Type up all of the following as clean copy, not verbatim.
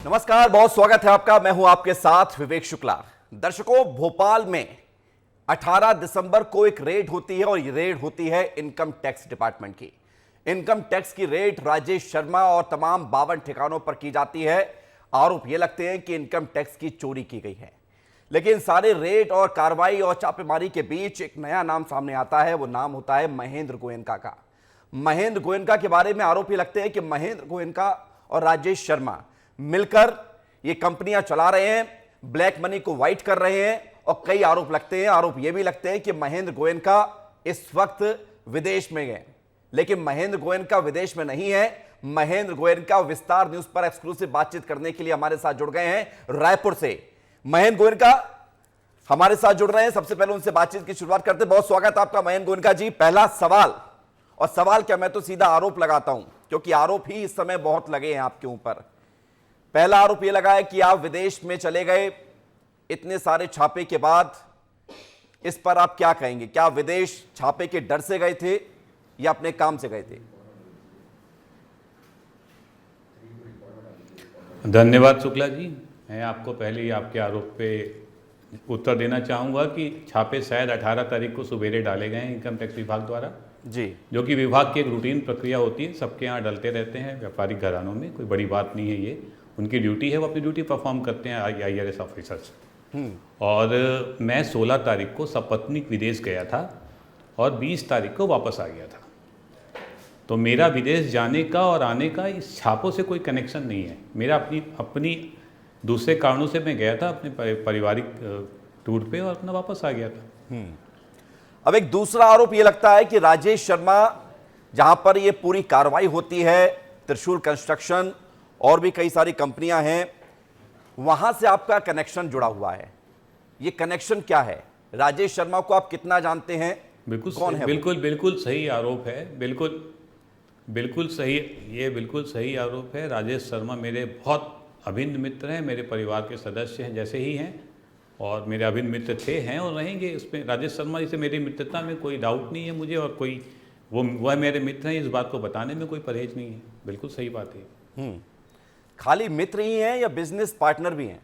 नमस्कार, बहुत स्वागत है आपका। मैं हूं आपके साथ विवेक शुक्ला। दर्शकों, भोपाल में 18 दिसंबर को एक रेड होती है और ये रेड होती है इनकम टैक्स डिपार्टमेंट की। इनकम टैक्स की रेड राजेश शर्मा और तमाम 52 ठिकानों पर की जाती है। आरोप ये लगते हैं कि इनकम टैक्स की चोरी की गई है। लेकिन सारे रेड और कार्रवाई और छापेमारी के बीच एक नया नाम सामने आता है। वो नाम होता है महेंद्र गोयनका का। महेंद्र गोयनका के बारे में आरोप ये लगते हैं कि महेंद्र गोयनका और राजेश शर्मा मिलकर ये कंपनियां चला रहे हैं, ब्लैक मनी को व्हाइट कर रहे हैं। और कई आरोप लगते हैं। आरोप ये भी लगते हैं कि महेंद्र गोयनका इस वक्त विदेश में गए, लेकिन महेंद्र गोयनका विदेश में नहीं है। महेंद्र गोयनका विस्तार न्यूज पर एक्सक्लूसिव बातचीत करने के लिए हमारे साथ जुड़ गए हैं रायपुर से। महेंद्र गोयनका हमारे साथ जुड़ रहे हैं। सबसे पहले उनसे बातचीत की शुरुआत करते हैं। बहुत स्वागत आपका महेंद्र गोयनका जी। पहला सवाल, और सवाल क्या, मैं तो सीधा आरोप लगाता हूं क्योंकि आरोप ही इस समय बहुत लगे हैं आपके ऊपर। पहला आरोप यह लगा है कि आप विदेश में चले गए इतने सारे छापे के बाद। इस पर आप क्या कहेंगे? क्या विदेश छापे के डर से गए थे या अपने काम से गए थे? धन्यवाद शुक्ला जी। मैं आपको पहले ही आपके आरोप पे उत्तर देना चाहूँगा कि छापे शायद 18 तारीख को सुबेरे डाले गए हैं इनकम टैक्स विभाग द्वारा जी, जो कि विभाग की एक रूटीन प्रक्रिया होती है। सबके यहाँ डलते रहते हैं व्यापारिक घरानों में, कोई बड़ी बात नहीं है। ये उनकी ड्यूटी है, वो अपनी ड्यूटी परफॉर्म करते हैं IRS ऑफिसर्स। और मैं 16 तारीख को सपत्नीक विदेश गया था और 20 तारीख को वापस आ गया था। तो मेरा विदेश जाने का और आने का इस छापों से कोई कनेक्शन नहीं है। मेरा अपनी दूसरे कारणों से मैं गया था, अपने पारिवारिक टूर पे, और अपना वापस आ गया था। अब एक दूसरा आरोप यह लगता है कि राजेश शर्मा, जहां पर यह पूरी कार्रवाई होती है, त्रिशूल कंस्ट्रक्शन और भी कई सारी कंपनियां हैं, वहां से आपका कनेक्शन जुड़ा हुआ है। ये कनेक्शन क्या है? राजेश शर्मा को आप कितना जानते हैं? कौन है? बिल्कुल सही आरोप है। बिल्कुल सही, ये बिल्कुल सही आरोप है। राजेश शर्मा मेरे बहुत अभिन्न मित्र हैं, मेरे परिवार के सदस्य हैं, जैसे ही हैं, और मेरे अभिन्न मित्र थे, हैं और रहेंगे। इसमें राजेश शर्मा जी से मेरी मित्रता में कोई डाउट नहीं है मुझे, और कोई वह मेरे मित्र हैं, इस बात को बताने में कोई परहेज नहीं है। बिल्कुल सही बात है। खाली मित्र ही हैं या बिजनेस पार्टनर भी हैं?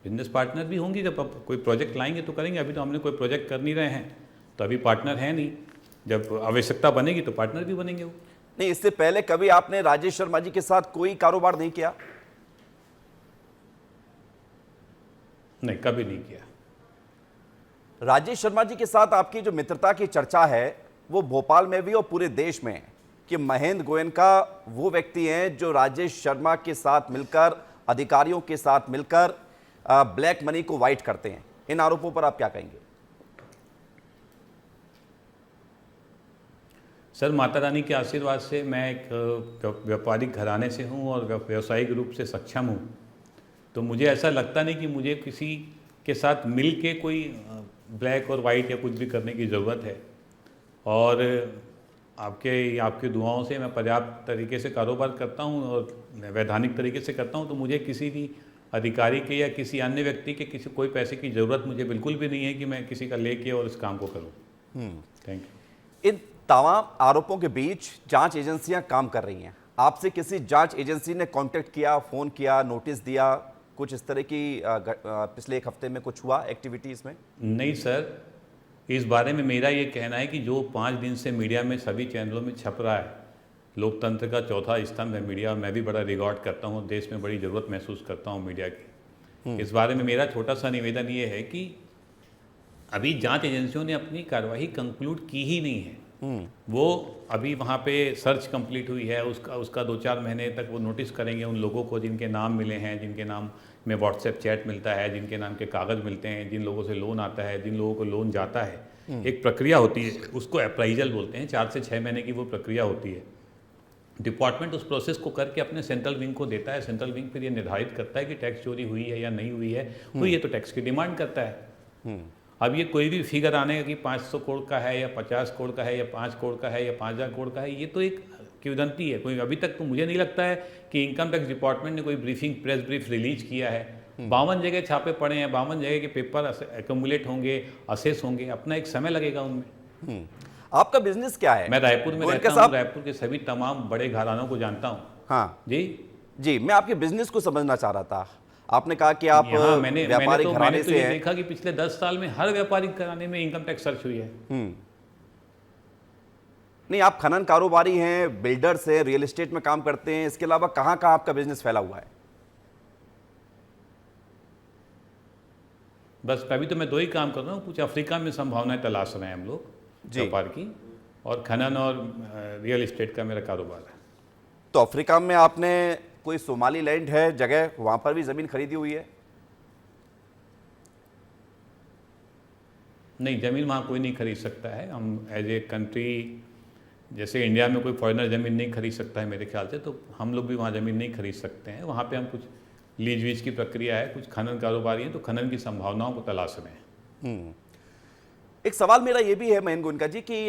बिजनेस पार्टनर भी होंगे। जब आप कोई प्रोजेक्ट लाएंगे तो करेंगे। अभी तो हमने कोई प्रोजेक्ट कर नहीं रहे हैं, तो अभी पार्टनर है नहीं। जब आवश्यकता बनेगी तो पार्टनर भी बनेंगे वो। नहीं, इससे पहले कभी आपने राजेश शर्मा जी के साथ कोई कारोबार नहीं किया? नहीं, कभी नहीं किया। राजेश शर्मा जी के साथ आपकी जो मित्रता की चर्चा है वो भोपाल में भी और पूरे देश में है कि महेंद्र गोयनका वो व्यक्ति हैं जो राजेश शर्मा के साथ मिलकर, अधिकारियों के साथ मिलकर ब्लैक मनी को व्हाइट करते हैं। इन आरोपों पर आप क्या कहेंगे? सर, माता रानी के आशीर्वाद से मैं एक व्यापारिक घराने से हूँ और व्यावसायिक रूप से सक्षम हूँ। तो मुझे ऐसा लगता नहीं कि मुझे किसी के साथ मिल के कोई ब्लैक और वाइट या कुछ भी करने की ज़रूरत है। और आपके दुआओं से मैं पर्याप्त तरीके से कारोबार करता हूँ और वैधानिक तरीके से करता हूँ। तो मुझे किसी भी अधिकारी के या किसी अन्य व्यक्ति के कोई पैसे की ज़रूरत मुझे बिल्कुल भी नहीं है कि मैं किसी का लेके और इस काम को करूँ। Thank you. इन तमाम आरोपों के बीच जांच एजेंसियां काम कर रही हैं। आपसे किसी जांच एजेंसी ने कांटेक्ट किया, फोन किया, नोटिस दिया, कुछ इस तरह की पिछले एक हफ्ते में कुछ हुआ एक्टिविटीज में? नहीं सर, इस बारे में मेरा ये कहना है कि जो 5 दिन से मीडिया में सभी चैनलों में छप रहा है, लोकतंत्र का चौथा स्तंभ है मीडिया। मैं भी बड़ा रिकॉर्ड करता हूँ, देश में बड़ी ज़रूरत महसूस करता हूँ मीडिया की। इस बारे में मेरा छोटा सा निवेदन ये है कि अभी जांच एजेंसियों ने अपनी कार्रवाई कंक्लूड की ही नहीं है। वो अभी वहाँ पे सर्च कंप्लीट हुई है, उसका 2-4 महीने तक वो नोटिस करेंगे उन लोगों को जिनके नाम मिले हैं, जिनके नाम में व्हाट्सएप चैट मिलता है, जिनके नाम के कागज़ मिलते हैं, जिन लोगों से लोन आता है, जिन लोगों को लोन जाता है। एक प्रक्रिया होती है, उसको अप्राइजल बोलते हैं। 4 से 6 महीने की वो प्रक्रिया होती है। डिपार्टमेंट उस प्रोसेस को करके अपने सेंट्रल विंग को देता है। सेंट्रल विंग फिर ये निर्धारित करता है कि टैक्स चोरी हुई है या नहीं हुई है। हुई है तो टैक्स की डिमांड करता है। अब ये कोई भी फिगर आने कि 500 करोड़ का है या 50 करोड़ का है या 5 करोड़ का है या 5000 करोड़ का है, ये तो एक किंवदंती है। कोई अभी तक तो मुझे नहीं लगता है कि इनकम टैक्स डिपार्टमेंट ने कोई प्रेस ब्रीफ रिलीज किया है। 52 जगह छापे पड़े हैं, 52 जगह के पेपर एक्यूमुलेट होंगे, असेस होंगे, अपना एक समय लगेगा उनमें। आपका बिजनेस क्या है? मैं रायपुर में गोयनका रहता हूँ, रायपुर के सभी तमाम बड़े घरानों को जानता हूँ। हाँ जी जी, मैं आपके बिजनेस को समझना चाह रहा था। आपने कहा कि आप यहाँ मैंने व्यापारिक मैंने घराने तो से ये हैं। देखा कि पिछले 10 साल में हर व्यापारिक घराने में इनकम टैक्स सर्च हुई है। नहीं, आप खनन कारोबारी हैं, बिल्डर्स हैं, रियल एस्टेट में काम करते हैं, इसके अलावा कहाँ कहाँ आपका बिजनेस फैला हुआ है? बस अभी तो मैं 2 ही काम कर रहा हूँ, कुछ अफ्रीका में संभावनाएं तलाश रहे हैं हम लोग जी। व्यापार की, और खनन और रियल एस्टेट का मेरा कारोबार है। तो अफ्रीका में आपने कोई सोमाली लैंड है जगह, वहां पर भी जमीन खरीदी हुई है? नहीं, ज़मीन वहाँ कोई नहीं खरीद सकता है। हम एज ए कंट्री, जैसे इंडिया में कोई फॉरेनर ज़मीन नहीं खरीद सकता है मेरे ख्याल से, तो हम लोग भी वहाँ ज़मीन नहीं खरीद सकते हैं। वहाँ पे हम कुछ लीज वीज की प्रक्रिया है, कुछ खनन कारोबारी हैं तो खनन की संभावनाओं को तलाश रहे हैं। एक सवाल मेरा ये भी है महेंद्र गोयनका जी कि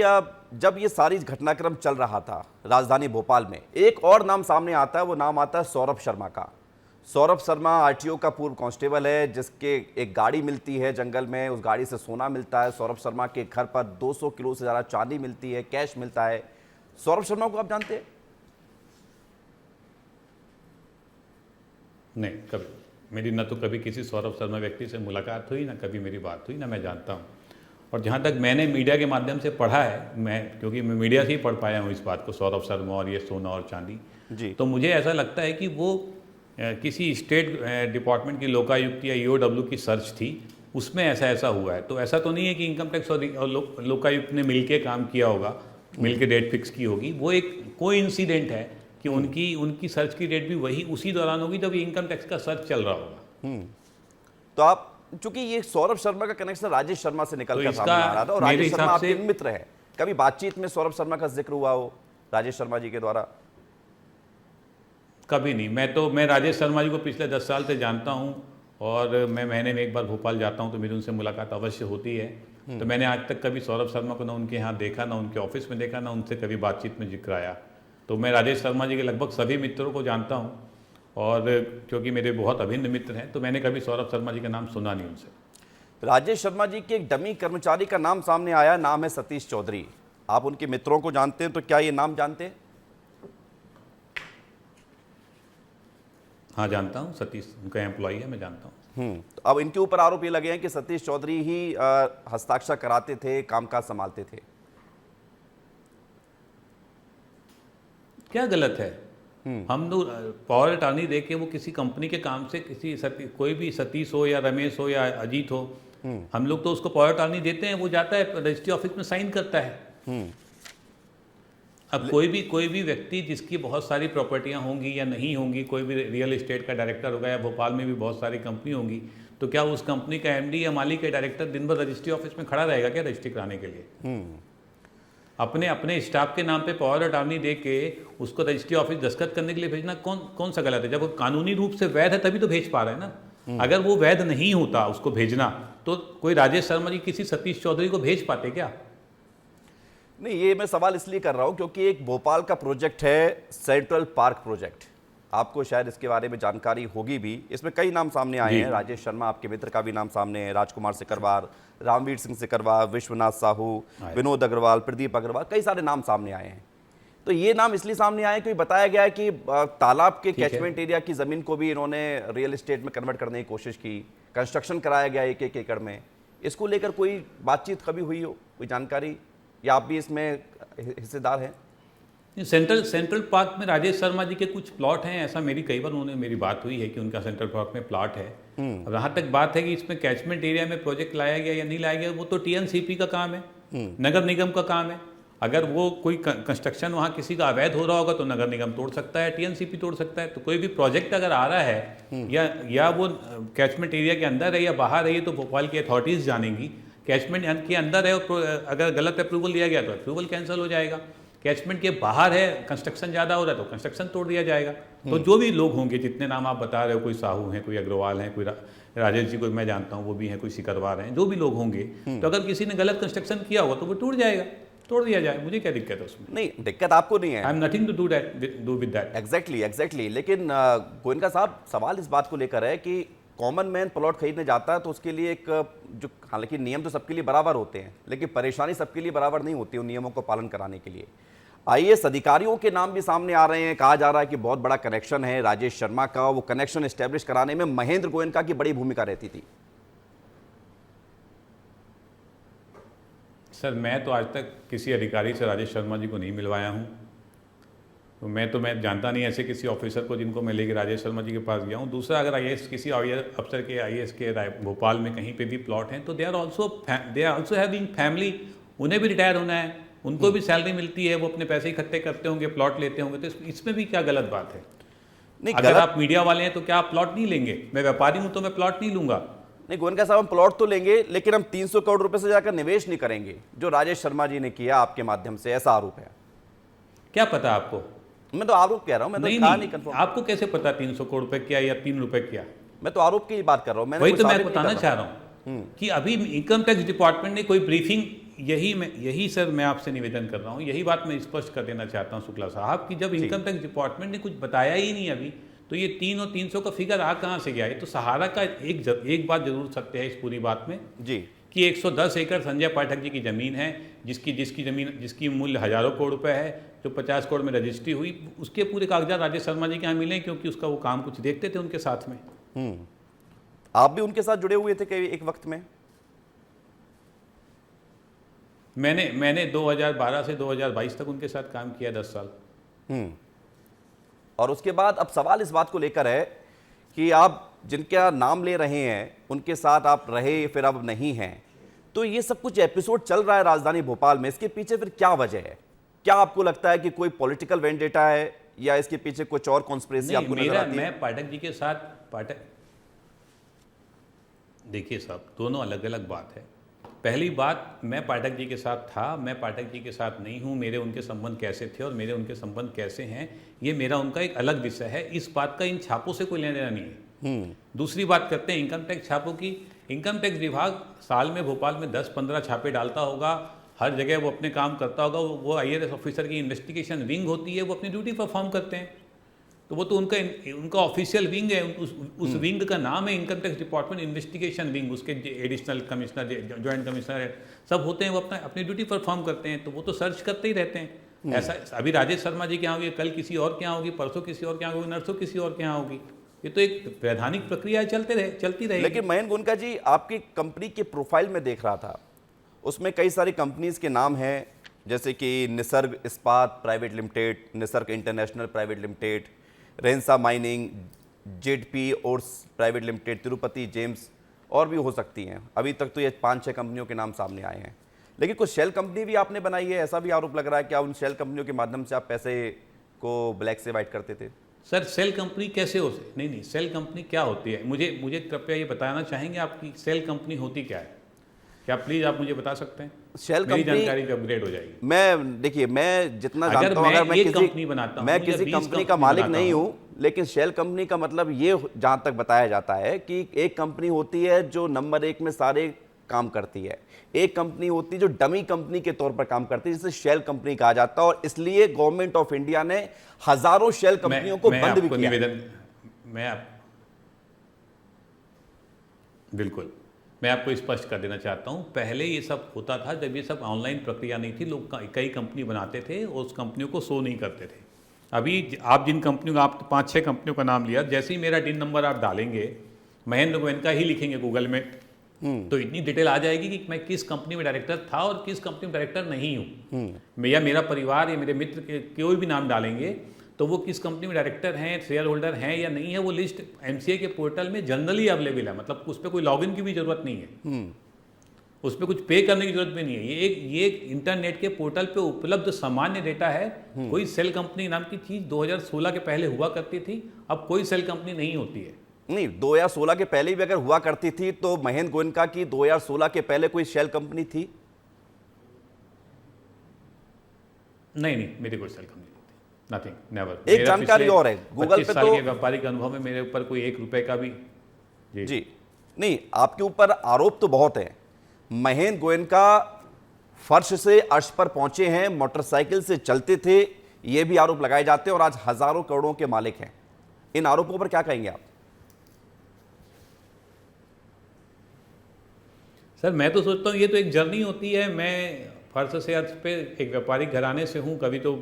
जब ये सारी घटनाक्रम चल रहा था राजधानी भोपाल में, एक और नाम सामने आता है, वो नाम आता है सौरभ शर्मा का। सौरभ शर्मा आरटीओ का पूर्व कांस्टेबल है, जिसके एक गाड़ी मिलती है जंगल में, उस गाड़ी से सोना मिलता है। सौरभ शर्मा के घर पर 200 किलो से ज़्यादा चांदी मिलती है, कैश मिलता है। सौरभ शर्मा को आप जानते हैं? नहीं, कभी मेरी न तो कभी किसी सौरभ शर्मा व्यक्ति से मुलाकात हुई, ना कभी मेरी बात हुई, ना मैं जानता हूँ। और जहाँ तक मैंने मीडिया के माध्यम से पढ़ा है, क्योंकि मैं मीडिया से ही पढ़ पाया हूँ इस बात को, सौरभ शर्मा और ये सोना और चांदी जी। तो मुझे ऐसा लगता है कि वो किसी स्टेट डिपार्टमेंट की लोकायुक्त या ईओडब्ल्यू की सर्च थी, उसमें ऐसा हुआ है। तो ऐसा तो नहीं है कि इनकम टैक्स और लोकायुक्त ने मिलके काम किया होगा, मिलके डेट फिक्स की होगी। वो एक कोइंसिडेंट है कि उनकी सर्च की डेट भी वही उसी दौरान होगी जब इनकम टैक्स का सर्च चल रहा होगा। तो आप, चूंकि ये सौरभ शर्मा का कनेक्शन राजेश शर्मा से निकल कर सामने आ रहा था, और राजेश शर्मा आपके मित्र है, कभी बातचीत में सौरभ शर्मा का जिक्र हुआ हो राजेश शर्मा जी के द्वारा? कभी नहीं। मैं राजेश शर्मा जी को पिछले 10 साल से जानता हूं, और मैं महीने में एक बार भोपाल जाता हूं तो मेरी उनसे मुलाकात अवश्य होती है। तो मैंने आज तक कभी सौरभ शर्मा को ना उनके यहाँ देखा, ना उनके ऑफिस में देखा, ना उनसे कभी बातचीत में जिक्र आया। तो मैं राजेश शर्मा जी के लगभग सभी मित्रों को जानता हूँ, और क्योंकि मेरे बहुत अभिन्न मित्र हैं, तो मैंने कभी सौरभ शर्मा जी का नाम सुना नहीं उनसे। राजेश शर्मा जी के एक डमी कर्मचारी का नाम सामने आया, नाम है सतीश चौधरी। आप उनके मित्रों को जानते हैं, तो क्या ये नाम जानते हैं? हाँ, जानता हूँ। सतीश उनका एम्प्लॉई है, मैं जानता हूँ। तो अब इनके ऊपर आरोप ये लगे हैं कि सतीश चौधरी ही हस्ताक्षर कराते थे, कामकाज संभालते थे। क्या गलत है? हम लोग पावर अटॉर्नी दे के वो किसी कंपनी के काम से कोई भी सतीश हो या रमेश हो या अजीत हो, हम लोग तो उसको पावर अटॉर्नी देते हैं, वो जाता है रजिस्ट्री ऑफिस में साइन करता है। अब कोई भी व्यक्ति जिसकी बहुत सारी प्रॉपर्टियां होंगी या नहीं होंगी, कोई भी रियल एस्टेट का डायरेक्टर होगा, या भोपाल में भी बहुत सारी कंपनी होंगी, तो क्या उस कंपनी का एमडी या मालिक या डायरेक्टर दिन भर रजिस्ट्री ऑफिस में खड़ा रहेगा क्या रजिस्ट्री कराने के लिए? अपने स्टाफ के नाम पे पावर अटॉर्नी दे के उसको रजिस्ट्री ऑफिस दस्तखत करने के लिए भेजना कौन सा गलत है? जब वो कानूनी रूप से वैध है तभी तो भेज पा रहे हैं ना। अगर वो वैध नहीं होता उसको भेजना, तो कोई राजेश शर्मा जी किसी सतीश चौधरी को भेज पाते क्या? नहीं, ये मैं सवाल इसलिए कर रहा हूं क्योंकि एक भोपाल का प्रोजेक्ट है सेंट्रल पार्क प्रोजेक्ट, आपको शायद इसके बारे में जानकारी होगी भी। इसमें कई नाम सामने आए हैं, राजेश शर्मा आपके मित्र का भी नाम सामने है, राजकुमार सिकरवार, रामवीर सिंह सिकरवार, विश्वनाथ साहू, विनोद अग्रवाल, प्रदीप अग्रवाल, कई सारे नाम सामने आए हैं। तो ये नाम इसलिए सामने आए क्योंकि बताया गया है कि तालाब के कैचमेंट एरिया की जमीन को भी इन्होंने रियल एस्टेट में कन्वर्ट करने की कोशिश की, कंस्ट्रक्शन कराया गया एक एकड़ में। इसको लेकर कोई बातचीत कभी हुई हो, कोई जानकारी, या आप भी इसमें हिस्सेदार हैं? सेंट्रल पार्क में राजेश शर्मा जी के कुछ प्लॉट हैं, ऐसा कई बार मेरी बात हुई है कि उनका सेंट्रल पार्क में प्लॉट है। अब जहाँ तक बात है कि इसमें कैचमेंट एरिया में प्रोजेक्ट लाया गया या नहीं लाया गया, वो तो टीएनसीपी का काम है, नगर निगम का काम है। अगर वो कोई कंस्ट्रक्शन वहाँ किसी का अवैध हो रहा होगा तो नगर निगम तोड़ सकता है, टीएनसीपी तोड़ सकता है। तो कोई भी प्रोजेक्ट अगर आ रहा है या वो कैचमेंट एरिया के अंदर है या बाहर है, ये तो भोपाल की अथॉरिटीज़ जानेंगी। कैचमेंट के अंदर है और अगर गलत अप्रूवल दिया गया तो अप्रूवल कैंसिल हो जाएगा। कैचमेंट के बाहर है, कंस्ट्रक्शन ज़्यादा हो रहा है तो कंस्ट्रक्शन तोड़ दिया जाएगा। तो जो भी लोग होंगे, जितने नाम आप बता रहे हो, कोई साहू हैं, कोई अग्रवाल हैं, कोई राजेश जी को मैं जानता हूँ, वो भी हैं, कोई सिकरवार हैं, जो भी लोग होंगे, तो अगर किसी ने गलत कंस्ट्रक्शन किया होगा तो वो टूट जाएगा, तोड़ दिया जाए। मुझे क्या दिक्कत है उसमें? नहीं, दिक्कत आपको नहीं है। I am nothing to do with that. Exactly. लेकिन गोयनका साहब, सवाल इस बात को लेकर है कि कॉमन मैन प्लॉट खरीदने जाता है तो उसके लिए एक जो हालांकि नियम तो सबके लिए बराबर होते हैं, लेकिन परेशानी सबके लिए बराबर नहीं होती उन नियमों को पालन कराने के लिए। आईएएस अधिकारियों के नाम भी सामने आ रहे हैं। कहा जा रहा है कि बहुत बड़ा कनेक्शन है राजेश शर्मा का। वो कनेक्शन एस्टेब्लिश कराने में महेंद्र गोयनका की बड़ी भूमिका रहती थी। सर मैं तो आज तक किसी अधिकारी से राजेश शर्मा जी को नहीं मिलवाया हूँ, तो मैं जानता नहीं ऐसे किसी ऑफिसर को जिनको मैं लेके राजेश शर्मा जी के पास गया हूँ। दूसरा, अगर आईएएस किसी अफसर के आईएएस के भोपाल में कहीं पे भी प्लॉट हैं तो they are also having family, उन्हें भी रिटायर होना है, उनको भी सैलरी मिलती है, वो अपने पैसे इकट्ठे करते होंगे, प्लॉट लेते होंगे, तो इसमें भी क्या गलत बात है? नहीं, अगर आप मीडिया वाले हैं तो क्या आप प्लॉट नहीं लेंगे? मैं व्यापारी हूँ तो मैं प्लॉट नहीं लूंगा। नहीं गोयनका साहब, हम प्लॉट तो लेंगे, लेकिन हम 300 करोड़ रुपए से जाकर निवेश नहीं करेंगे जो राजेश शर्मा जी ने किया आपके माध्यम से, ऐसा आरोप है। क्या पता आपको? मैं तो आरोप कह रहा हूं, मैं तो कहा नहीं कंफर्म। आपको कैसे पता 300 करोड़ रुपए किया या 3 रुपए किया? मैं तो आरोप की बात कर रहा हूं। वही तो मैं बताना चाह रहा हूं कि अभी इनकम टैक्स डिपार्टमेंट ने कोई ब्रीफिंग, यही सर मैं आपसे निवेदन कर रहा हूं, यही बात मैं स्पष्ट कर देना चाहता हूं शुक्ला साहब कि जब इनकम टैक्स डिपार्टमेंट ने कुछ बताया ही नहीं अभी, तो ये 3 और 300 का फिगर आ कहां से गया? ये तो सहारा का एक बात जरूर सत्य है इस पूरी बात में जी कि 110 एकड़ संजय पाठक जी की जमीन है, जिसकी मूल्य हजारों करोड़ रुपए है, जो 50 करोड़ में रजिस्ट्री हुई, उसके पूरे कागजात राजेश शर्मा जी के यहाँ मिले, क्योंकि उसका वो काम कुछ देखते थे उनके साथ में। आप भी उनके साथ जुड़े हुए थे कई एक वक्त में? मैंने 2012 से 2022 तक उनके साथ काम किया, 10 साल। और उसके बाद अब सवाल इस बात को लेकर है कि आप जिनका नाम ले रहे हैं उनके साथ आप रहे, फिर अब नहीं हैं, तो ये सब कुछ एपिसोड चल रहा है राजधानी भोपाल में, इसके पीछे फिर क्या वजह है? क्या आपको लगता है कि कोई पॉलिटिकल वेंडेटा है या इसके पीछे कुछ और कॉन्स्पिरेसी आपको नजर आती है? मैं पाठक जी के साथ देखिए साहब, दोनों अलग अलग बात है। पहली बात, मैं पाठक जी के साथ था, मैं पाठक जी के साथ नहीं हूं। मेरे उनके संबंध कैसे थे और मेरे उनके संबंध कैसे हैं, ये मेरा उनका एक अलग विषय है। इस बात का इन छापों से कोई लेना देना नहीं है। दूसरी बात करते हैं इनकम टैक्स छापों की। इनकम टैक्स विभाग साल में भोपाल में 10-15 छापे डालता होगा, हर जगह वो अपने काम करता होगा। वो आईएएस ऑफिसर की इन्वेस्टिगेशन विंग होती है, वो अपनी ड्यूटी परफॉर्म करते हैं, तो वो तो उनका ऑफिशियल विंग है। उस विंग का नाम है income tax department investigation wing. उसके एडिशनल कमिश्नर, जॉइंट कमिश्नर सब होते हैं, वो अपनी ड्यूटी परफॉर्म करते हैं, तो वो तो सर्च करते ही रहते हैं। ऐसा अभी राजेश शर्मा जी के यहाँ होगी, कल किसी और के यहाँ होगी, परसों किसी और के यहाँ होगी, नरसों किसी और के यहाँ होगी। ये तो एक वैधानिक प्रक्रिया चलती रहेगी। लेकिन महेंद्र गोयनका जी, आपकी कंपनी के प्रोफाइल में देख रहा था, उसमें कई सारी कंपनीज के नाम हैं, जैसे कि Nisarg Ispat private limited, Nisarg international private limited, Rensa mining, ZP और प्राइवेट लिमिटेड, तिरुपति जेम्स, और भी हो सकती हैं। अभी तक तो ये 5-6 कंपनियों के नाम सामने आए हैं, लेकिन कुछ शेल कंपनी भी आपने बनाई है, ऐसा भी आरोप लग रहा है। क्या उन शेल कंपनियों के माध्यम से आप पैसे को ब्लैक से वाइट करते थे? सर सेल कंपनी कैसे हो सकती? नहीं, सेल कंपनी क्या होती है? मुझे कृपया ये बताना चाहेंगे आपकी सेल कंपनी होती क्या है? क्या प्लीज आप मुझे बता सकते हैं? शेल मेरी कंपनी जानकारी भी अपग्रेड हो जाएगी। देखिए, मैं जितना जानता हूं, अगर मैं किसी कंपनी का मालिक नहीं हूं, लेकिन शेल कंपनी का मतलब ये जहां तक बताया जाता है कि एक कंपनी होती है जो नंबर 1 में सारे काम करती है, एक कंपनी होती है जो डमी कंपनी के तौर पर काम करती है, जिसे शेल कंपनी कहा जाता है। और इसलिए गवर्नमेंट ऑफ इंडिया ने हजारों शेल कंपनियों को बंद भी किया। बिल्कुल, मैं आपको स्पष्ट कर देना चाहता हूं, पहले ये सब होता था जब ये सब ऑनलाइन प्रक्रिया नहीं थी, लोग कई कंपनी बनाते थे और उस कंपनियों को शो नहीं करते थे। अभी आप जिन कंपनियों का, आप 5-6 कंपनियों का नाम लिया, जैसे ही मेरा टिन नंबर आप डालेंगे, महेंद्र गोयनका ही लिखेंगे गूगल में, तो इतनी डिटेल आ जाएगी कि मैं किस कंपनी में डायरेक्टर था और किस कंपनी में डायरेक्टर नहीं हूँ। या मेरा परिवार या मेरे मित्र के कोई भी नाम डालेंगे तो वो किस कंपनी में डायरेक्टर हैं, शेयर होल्डर हैं या नहीं है, वो लिस्ट एमसीए के पोर्टल में जनरली अवेलेबल है। मतलब उस पर कोई लॉगिन की भी जरूरत नहीं है, उस पर कुछ पे करने की जरूरत भी नहीं है। ये एक इंटरनेट के पोर्टल पे उपलब्ध सामान्य डेटा है। कोई सेल कंपनी नाम की चीज 2016 के पहले हुआ करती थी, अब कोई सेल कंपनी नहीं होती है। नहीं, 2016 के पहले भी अगर हुआ करती थी तो महेंद्र गोयनका की 2016 के पहले कोई शेल कंपनी थी? नहीं, मेरी कोई सेल कंपनी नहीं थी, नथिंग, नेवर। एक जानकारी और है, गूगल पे तो के व्यापारिक अनुभव में मेरे ऊपर कोई 1 रुपए का भी जी नहीं, आपके ऊपर आरोप तो बहुत है। महेंद्र गोयनका फर्श से अर्श पर पहुंचे हैं, मोटरसाइकिल से चलते थे, ये भी आरोप लगाए जाते हैं, और आज हजारों करोड़ों के मालिक हैं। इन आरोपों पर क्या कहेंगे आप? सर मैं तो सोचता हूँ ये तो एक जर्नी होती है। मैं फर्श से अर्श पे एक व्यापारिक घराने से हूँ, कभी तो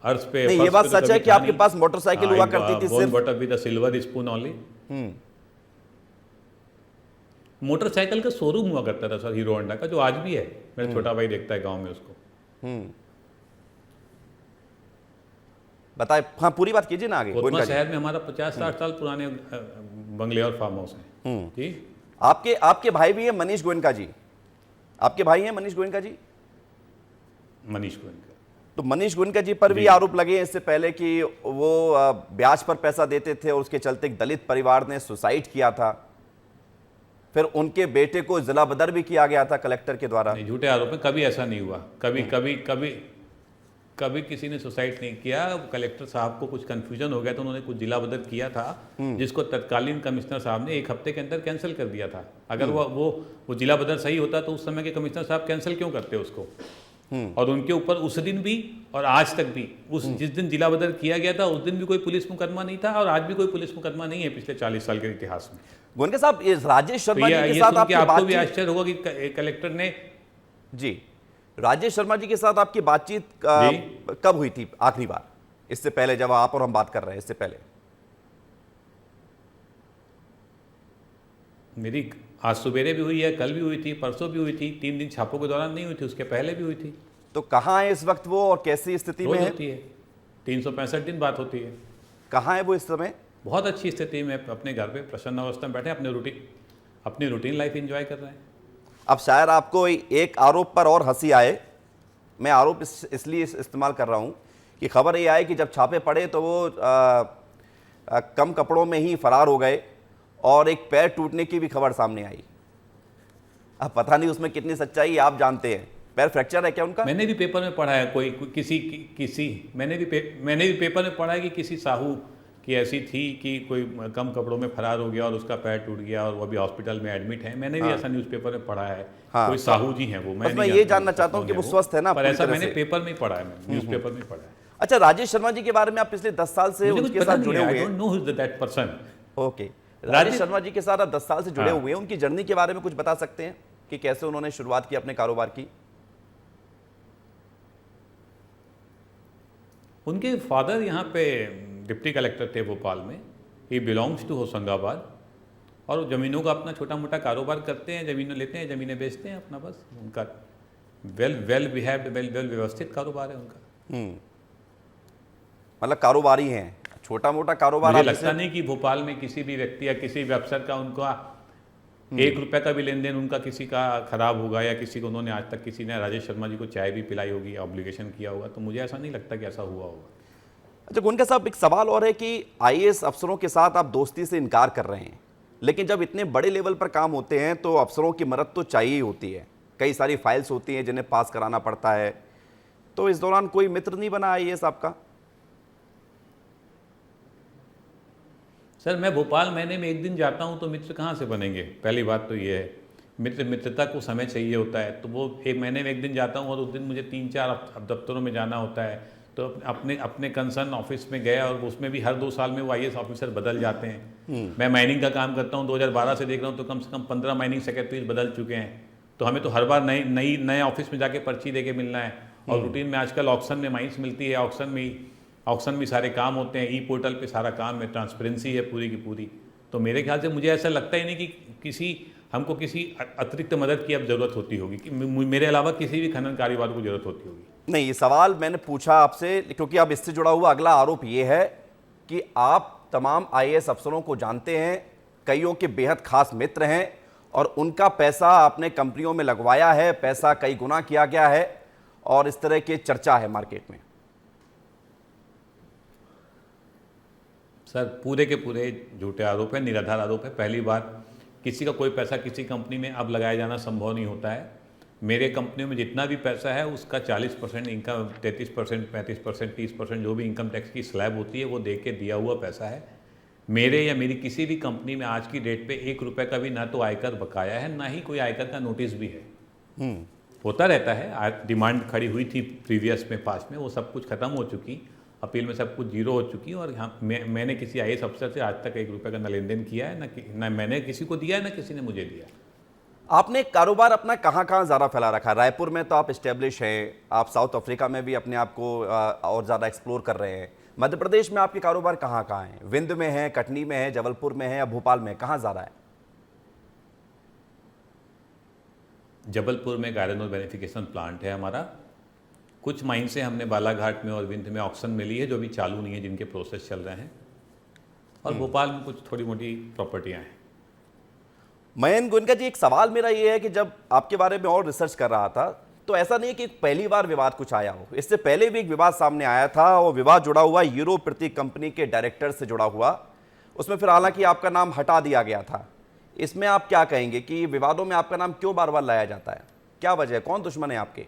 अर्श पे नहीं, ये फर्श बात पे तो सच है कभी कि था आपके नहीं। पास मोटरसाइकिल हुआ करती थी बोर्न सिर्फ। But up with a silver spoon only. Motorcycle का शोरूम हुआ करता था सर हीरो होंडा का, जो आज भी है। मेरा छोटा भाई देखता है गांव में उसको। बताए, हाँ पूरी बात कीजिए ना आगे। कोतमा गोयनका जी, शहर में हमारा 50-60 साल पुराने बंगले और फार्म हाउस हैं जी। आपके भाई भी हैं मनीष गोयनका जी, आपके भाई हैं मनीष गोयनका जी। मनीष गोयनका, तो मनीष गोयनका जी पर भी जी। आरोप लगे हैं इससे पहले कि वो ब्याज पर पैसा देते थे और उसके चलते एक दलित परिवार ने सुसाइड किया था। फिर उनके बेटे को जिला बदर भी किया गया था कलेक्टर के द्वारा। नहीं, झूठे आरोप है, कभी ऐसा नहीं हुआ। कभी किसी ने सुसाइड नहीं किया। कलेक्टर साहब को कुछ कंफ्यूजन हो गया तो उन्होंने कुछ जिला बदर किया था, जिसको तत्कालीन कमिश्नर साहब ने 1 हफ्ते के अंदर कैंसिल कर दिया था। अगर वो जिला बदर सही होता तो उस समय के कमिश्नर साहब कैंसिल क्यों करते उसको। और उनके ऊपर उस दिन भी और आज तक भी, जिस दिन जिला बदर किया गया था उस दिन भी कोई पुलिस मुकदमा नहीं था, और आज भी कोई पुलिस मुकदमा नहीं है पिछले 40 साल के इतिहास में। गोयनका साहब, ये राजेश शर्मा जी के ये साथ सुन के आपको भी बातचीत, आश्चर्य होगा कि कलेक्टर ने जी, राजेश शर्मा जी के साथ आपकी बातचीत कब हुई थी आखिरी बार? इससे पहले जब आप और हम बात कर रहे हैं, इससे पहले मेरी आज सवेरे भी हुई है, कल भी हुई थी, परसों भी हुई थी, 3 दिन छापों के दौरान नहीं हुई थी, उसके पहले भी हुई थी। तो कहाँ है इस वक्त वो और कैसी स्थिति में है? होती है, 365 दिन बात होती है। कहाँ है वो इस समय? बहुत अच्छी स्थिति में अपने घर पे प्रसन्न अवस्था में बैठे, अपनी रूटीन लाइफ एंजॉय कर रहे हैं। अब शायद आपको एक आरोप पर और हंसी आए। मैं आरोप इसलिए इस्तेमाल कर रहा हूं कि खबर ये आए कि जब छापे पड़े तो वो कम कपड़ों में ही फरार हो गए और एक पैर टूटने की भी खबर सामने आई। अब पता नहीं उसमें कितनी सच्चाई आप जानते हैं। पैर फ्रैक्चर है क्या उनका? मैंने भी पेपर में पढ़ा है, मैंने भी पेपर में पढ़ा है कि किसी साहू कि ऐसी थी कि कोई कम कपड़ों में फरार हो गया और उसका पैर टूट गया और वो अभी हॉस्पिटल में एडमिट है। मैंने भी ऐसा न्यूज़पेपर में पढ़ा है। कोई साहू जी हैं वो, मैं ये जानना चाहता हूँ कि वो स्वस्थ है ना? पर ऐसा मैंने पेपर में पढ़ा है, न्यूज़पेपर में पढ़ा है। अच्छा, राजेश शर्मा जी के बारे में आप पिछले 10 साल से उनके साथ जुड़े हुए हैं? ओके, राजेश शर्मा जी के साथ आप 10 साल से जुड़े हुए हैं। उनकी जर्नी के बारे में कुछ बता सकते हैं कि कैसे उन्होंने शुरुआत की अपने कारोबार की? उनके फादर यहाँ पे डिप्टी कलेक्टर थे भोपाल में। ही बिलोंग्स टू होशंगाबाद, और ज़मीनों का अपना छोटा मोटा कारोबार करते हैं। ज़मीनें लेते हैं, ज़मीनें बेचते हैं अपना, बस उनका वेल व्यवस्थित कारोबार है उनका। मतलब कारोबारी हैं, छोटा मोटा कारोबार। मुझे लगता नहीं कि भोपाल में किसी भी व्यक्ति या किसी भी अफसर का उनका 1 रुपये का भी लेन देन उनका किसी का खराब होगा, या किसी को उन्होंने आज तक किसी ने राजेश शर्मा जी को चाय भी पिलाई होगी, ऑब्लिगेशन किया होगा, तो मुझे ऐसा नहीं लगता कि ऐसा हुआ होगा। अच्छा गोयनका साहब, एक सवाल और है कि आईएएस अफसरों के साथ आप दोस्ती से इनकार कर रहे हैं, लेकिन जब इतने बड़े लेवल पर काम होते हैं तो अफसरों की मदद तो चाहिए होती है। कई सारी फाइल्स होती हैं जिन्हें पास कराना पड़ता है, तो इस दौरान कोई मित्र नहीं बना आईएएस आपका? सर मैं भोपाल महीने में 1 दिन जाता हूँ तो मित्र कहाँ से बनेंगे? पहली बात तो ये है, मित्रता को समय चाहिए होता है। तो वो 1 महीने में 1 दिन जाता हूँ और उस दिन मुझे 3-4 दफ्तरों में जाना होता है। तो अपने कंसर्न ऑफिस में गया, और उसमें भी हर 2 साल में वो आईएएस ऑफिसर बदल जाते हैं। मैं माइनिंग का काम करता हूँ, 2012 से देख रहा हूँ तो कम से कम 15 माइनिंग सेक्रेटरीज बदल चुके हैं। तो हमें तो हर बार नए ऑफिस में जाके पर्ची दे के मिलना है। और रूटीन में आजकल ऑक्शन में माइंस मिलती है, ऑक्शन में सारे काम होते हैं, ई पोर्टल पे सारा काम है, ट्रांसपेरेंसी है पूरी की पूरी। तो मेरे ख्याल से मुझे ऐसा लगता ही नहीं कि हमको किसी अतिरिक्त मदद की अब ज़रूरत होती होगी, कि मेरे अलावा किसी भी खनन कारोबार को ज़रूरत होती होगी। नहीं, ये सवाल मैंने पूछा आपसे क्योंकि अब इससे जुड़ा हुआ अगला आरोप ये है कि आप तमाम आईएएस अफसरों को जानते हैं, कईयों के बेहद खास मित्र हैं, और उनका पैसा आपने कंपनियों में लगवाया है, पैसा कई गुना किया गया है, और इस तरह की चर्चा है मार्केट में। सर पूरे के पूरे झूठे आरोप है, निराधार आरोप है। पहली बात, किसी का कोई पैसा किसी कंपनी में अब लगाया जाना संभव नहीं होता है। मेरे कंपनियों में जितना भी पैसा है उसका 40% इनकम, 33%, 35%, 30% जो भी इनकम टैक्स की स्लैब होती है वो दे के दिया हुआ पैसा है। मेरे या मेरी किसी भी कंपनी में आज की डेट पे 1 रुपये का भी ना तो आयकर बकाया है, ना ही कोई आयकर का नोटिस भी है। होता रहता है, डिमांड खड़ी हुई थी प्रीवियस में, पास्ट में, वो सब कुछ खत्म हो चुकी, अपील में सब कुछ जीरो हो चुकी। और यहाँ मैंने किसी आईएएस अफसर से आज तक 1 रुपये का न लेन देन किया है, ना मैंने किसी को दिया है, ना किसी ने मुझे दिया। आपने कारोबार अपना कहाँ कहाँ ज़्यादा फैला रखा है? रायपुर में तो आप इस्टेब्लिश हैं, आप साउथ अफ्रीका में भी अपने आप को और ज़्यादा एक्सप्लोर कर रहे हैं। मध्य प्रदेश में आपके कारोबार कहाँ कहाँ हैं? विंध्य में है, कटनी में है, जबलपुर में है या भोपाल में, कहाँ ज़्यादा है? जबलपुर में एक आयरन और बेनिफिकेशन प्लांट है हमारा। कुछ माइन से हमने बालाघाट में और विंध्य में ऑक्शन मिली है, जो अभी चालू नहीं है, जिनके प्रोसेस चल रहे हैं। और भोपाल में कुछ थोड़ी मोटी प्रॉपर्टियां हैं। मयंक गोयनका जी, एक सवाल मेरा ये है कि जब आपके बारे में और रिसर्च कर रहा था तो ऐसा नहीं है कि पहली बार विवाद कुछ आया हो, इससे पहले भी एक विवाद सामने आया था और विवाद जुड़ा हुआ यूरो प्रतीक कंपनी के डायरेक्टर से जुड़ा हुआ। उसमें फिर हालांकि आपका नाम हटा दिया गया था। इसमें आप क्या कहेंगे कि विवादों में आपका नाम क्यों बार बार लाया जाता है? क्या वजह है? कौन दुश्मन है आपके?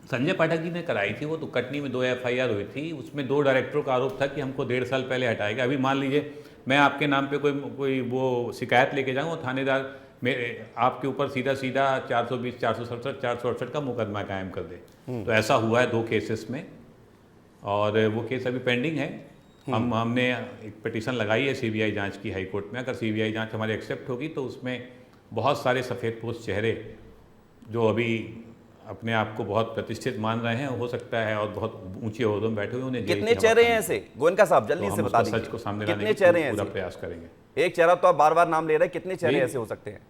संजय पाठक जी ने कराई थी वो तो, कटनी में 2 FIR हुई थी। उसमें 2 डायरेक्टरों का आरोप था कि हमको 1.5 साल पहले हटाया गया। अभी मान लीजिए मैं आपके नाम पे कोई वो शिकायत लेके जाऊँ, थानेदार मेरे आपके ऊपर सीधा 420, 467, 468 का मुकदमा कायम कर दे। तो ऐसा हुआ है 2 केसेस में, और वो केस अभी पेंडिंग है। हमने एक पिटीशन लगाई है CBI जांच की हाई कोर्ट में। अगर CBI जांच हमारी एक्सेप्ट होगी तो उसमें बहुत सारे सफ़ेदपोश चेहरे जो अभी अपने आप को बहुत प्रतिष्ठित मान रहे हैं, हो सकता है, और बहुत ऊंचे ओहदों में बैठे हुए, उन्हें कितने चेहरे हैं ऐसे? गोयनका साहब जल्दी से बता दीजिए, सच को सामने कितने लाने चेहरे का हैं पूरा ऐसे? प्रयास करेंगे। एक चेहरा तो आप बार बार नाम ले रहे हैं, कितने चेहरे ऐसे हो सकते हैं?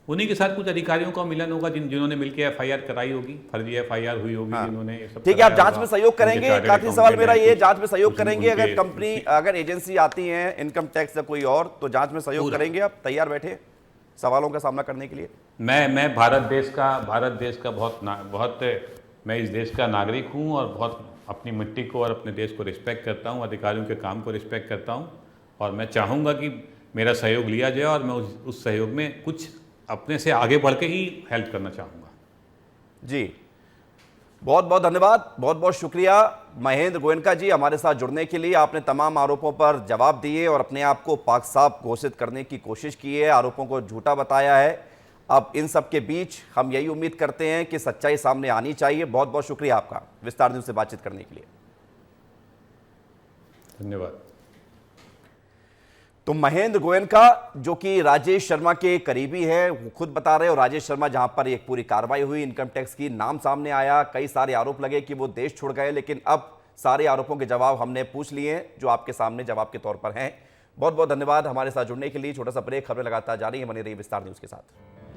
उन्हीं के साथ कुछ अधिकारियों का मिलन होगा जिन्होंने मिलकर FIR कराई होगी, फर्जी FIR हुई होगी, जिन्होंने ये सब ठीक है, आप कराया जांच होगा। में सहयोग उनके करेंगे? चार्टर्ड काफी सवाल मेरा ये, अकाउंटेंट जांच में सहयोग कुछ करेंगे? अगर उनके- कंपनी, अगर एजेंसी आती है इनकम टैक्स या कोई और, तो जांच में सहयोग करेंगे? आप तैयार बैठे सवालों का सामना करने के लिए? मैं भारत देश का बहुत मैं इस देश का नागरिक हूँ और बहुत अपनी मिट्टी को और अपने देश को रिस्पेक्ट करता हूँ, अधिकारियों के काम को रिस्पेक्ट करता हूँ, और मैं चाहूँगा कि मेरा सहयोग लिया जाए, और मैं उस सहयोग में कुछ अपने से आगे बढ़ के ही हेल्प करना चाहूँगा। जी, बहुत बहुत धन्यवाद, बहुत बहुत शुक्रिया महेंद्र गोयनका जी, हमारे साथ जुड़ने के लिए। आपने तमाम आरोपों पर जवाब दिए और अपने आप को पाक साफ घोषित करने की कोशिश की है, आरोपों को झूठा बताया है। अब इन सब के बीच हम यही उम्मीद करते हैं कि सच्चाई सामने आनी चाहिए। बहुत बहुत शुक्रिया आपका विस्तार न्यूज़ से बातचीत करने के लिए। धन्यवाद। तो महेंद्र गोयनका, जो कि राजेश शर्मा के करीबी हैं, वो खुद बता रहे हैं, और राजेश शर्मा जहां पर एक पूरी कार्रवाई हुई इनकम टैक्स की, नाम सामने आया, कई सारे आरोप लगे कि वो देश छोड़ गए, लेकिन अब सारे आरोपों के जवाब हमने पूछ लिए हैं, जो आपके सामने जवाब के तौर पर हैं। बहुत बहुत धन्यवाद हमारे साथ जुड़ने के लिए। छोटा सा ब्रेक, खबरें लगातार जारी है, बने रहिए विस्तार न्यूज़ के साथ।